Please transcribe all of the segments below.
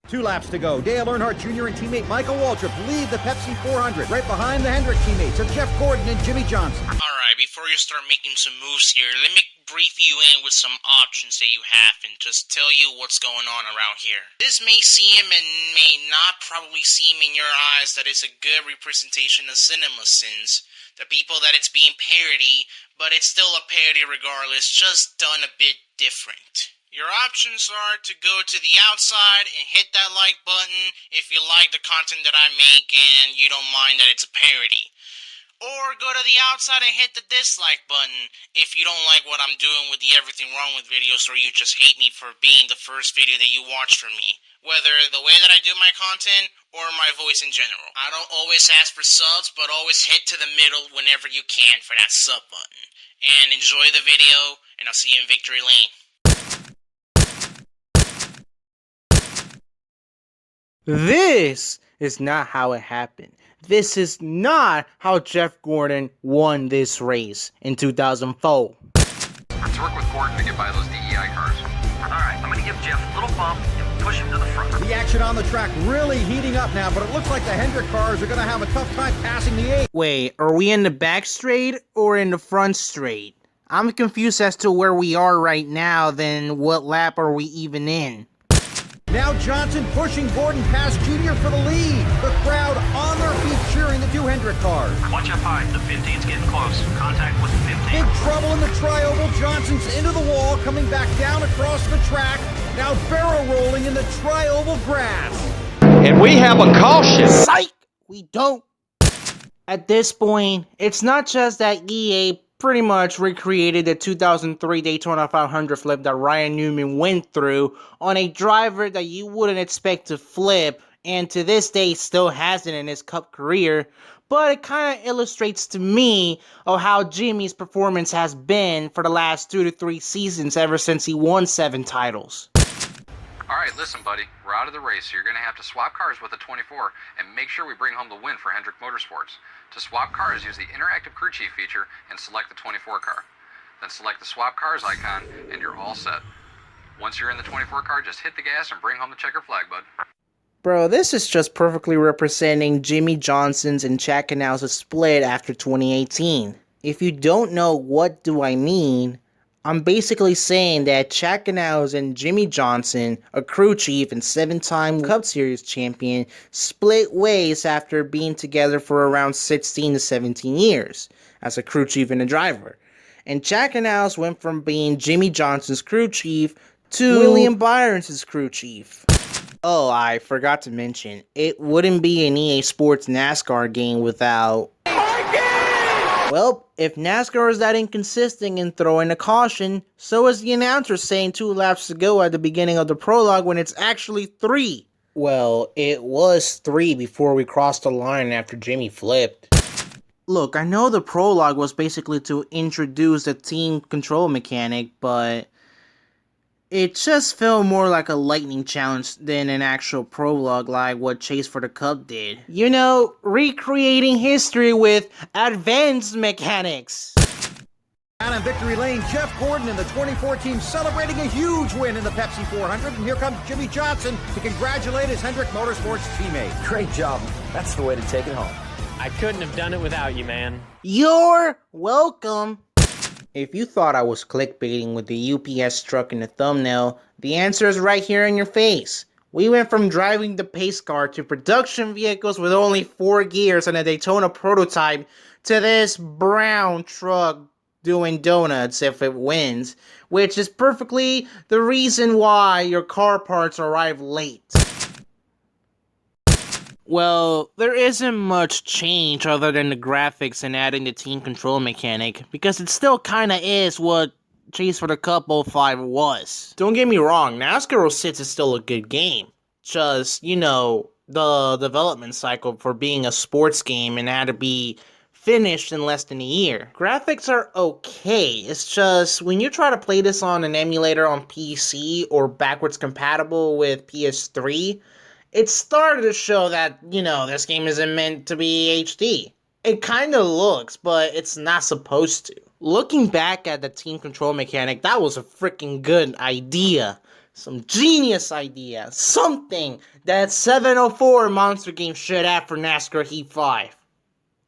2 laps to go. Dale Earnhardt Jr. and teammate Michael Waltrip lead the Pepsi 400, right behind the Hendrick teammates of Jeff Gordon and Jimmy Johnson. Alright, before you start making some moves here, let me brief you in with some options that you have and just tell you what's going on around here. This may seem and may not probably seem in your eyes that it's a good representation of cinema sins. The people that it's being parody, but it's still a parody regardless, just done a bit different. Your options are to go to the outside and hit that like button if you like the content that I make and you don't mind that it's a parody. Or go to the outside and hit the dislike button if you don't like what I'm doing with the Everything Wrong With videos, or you just hate me for being the first video that you watch from me. Whether the way that I do my content or my voice in general. I don't always ask for subs, but always hit to the middle whenever you can for that sub button. And enjoy the video, and I'll see you in Victory Lane. This is not how it happened. This is not how Jeff Gordon won this race in 2004. Let's work with Gordon to get by those DEI cars. Alright, I'm gonna give Jeff a little bump and push him to the front. The action on the track really heating up now, but it looks like the Hendrick cars are going to have a tough time passing the 8. Wait, are we in the back straight or in the front straight? I'm confused as to where we are right now, then what lap are we even in? Now Johnson pushing Gordon past Jr. for the lead. The crowd on their feet cheering the 2 Hendrick cars. Watch up high, the 15's getting close. Contact with the 15. Big trouble in the tri-oval. Johnson's into the wall, coming back down across the track. Now barrel rolling in the tri-oval grass. And we have a caution. Psych! We don't. At this point, it's not just that EA pretty much recreated the 2003 Daytona 500 flip that Ryan Newman went through on a driver that you wouldn't expect to flip, and to this day still hasn't in his Cup career, but it kind of illustrates to me of how Jimmy's performance has been for the last 2 to 3 seasons ever since he won 7 titles. Alright, listen buddy, we're out of the race, so you're going to have to swap cars with the 24 and make sure we bring home the win for Hendrick Motorsports. To swap cars, use the interactive crew chief feature and select the 24 car. Then select the swap cars icon and you're all set. Once you're in the 24 car, just hit the gas and bring home the checker flag, bud. Bro, this is just perfectly representing Jimmy Johnson's and Chad Canals' split after 2018. If you don't know what do I mean, I'm basically saying that Chad Canals and Jimmy Johnson, a crew chief and 7-time Cup Series champion, split ways after being together for around 16 to 17 years as a crew chief and a driver. And Chad Canals went from being Jimmy Johnson's crew chief to William Byron's crew chief. Oh, I forgot to mention, it wouldn't be an EA Sports NASCAR game without... Well, if NASCAR is that inconsistent in throwing a caution, so is the announcer saying 2 laps to go at the beginning of the prologue when it's actually 3. Well, it was 3 before we crossed the line after Jimmy flipped. Look, I know the prologue was basically to introduce the team control mechanic, but it just felt more like a lightning challenge than an actual prologue like what Chase for the Cup did. You know, recreating history with advanced mechanics. Down in Victory Lane, Jeff Gordon and the 24 team celebrating a huge win in the Pepsi 400. And here comes Jimmy Johnson to congratulate his Hendrick Motorsports teammate. Great job. That's the way to take it home. I couldn't have done it without you, man. You're welcome. If you thought I was clickbaiting with the UPS truck in the thumbnail, the answer is right here in your face. We went from driving the pace car to production vehicles with only 4 gears and a Daytona prototype to this brown truck doing donuts if it wins, which is perfectly the reason why your car parts arrive late. Well, there isn't much change other than the graphics and adding the team control mechanic, because it still kinda is what Chase for the Cup 05 was. Don't get me wrong, NASCAR 06 is still a good game. Just, you know, the development cycle for being a sports game and had to be finished in less than a year. Graphics are okay, it's just, when you try to play this on an emulator on PC or backwards compatible with PS3, it started to show that, you know, this game isn't meant to be HD. It kinda looks, but it's not supposed to. Looking back at the team control mechanic, that was a freaking good idea. Some genius idea. Something that 704 Monster Game should have for NASCAR Heat 5.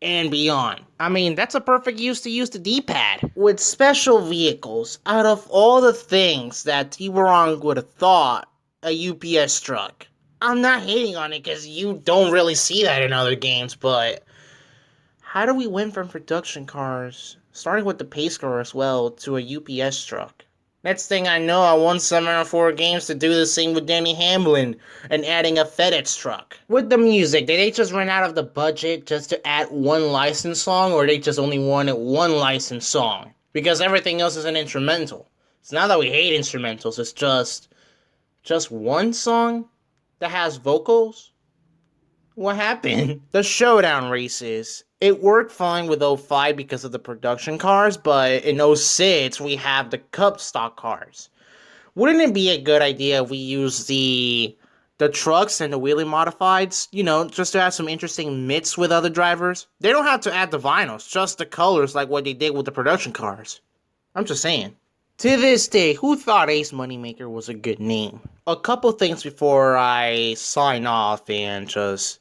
And beyond. I mean, that's a perfect use to use the D-pad. With special vehicles, out of all the things that T-Barong would have thought, a UPS truck. I'm not hating on it because you don't really see that in other games, but how do we win from production cars, starting with the pace car as well, to a UPS truck? Next thing I know, I won 704 games to do the same with Danny Hamlin and adding a FedEx truck. With the music, did they just run out of the budget just to add one licensed song, or they just only wanted one licensed song? Because everything else is an instrumental. It's not that we hate instrumentals, it's just one song that has vocals? What happened? The showdown races. It worked fine with 05 because of the production cars, but in 06 we have the Cup stock cars. Wouldn't it be a good idea if we use the trucks and the wheelie modifieds, you know, just to have some interesting mix with other drivers? They don't have to add the vinyls, just the colors like what they did with the production cars. I'm just saying. To this day, who thought Ace Moneymaker was a good name? A couple things before I sign off and just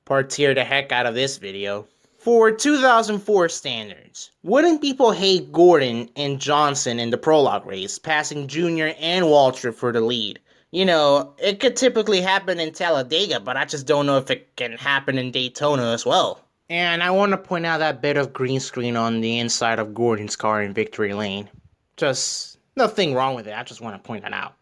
partir the heck out of this video. For 2004 standards, wouldn't people hate Gordon and Johnson in the prologue race, passing Junior and Waltrip for the lead? You know, it could typically happen in Talladega, but I just don't know if it can happen in Daytona as well. And I want to point out that bit of green screen on the inside of Gordon's car in Victory Lane. Just nothing wrong with it, I just want to point that out.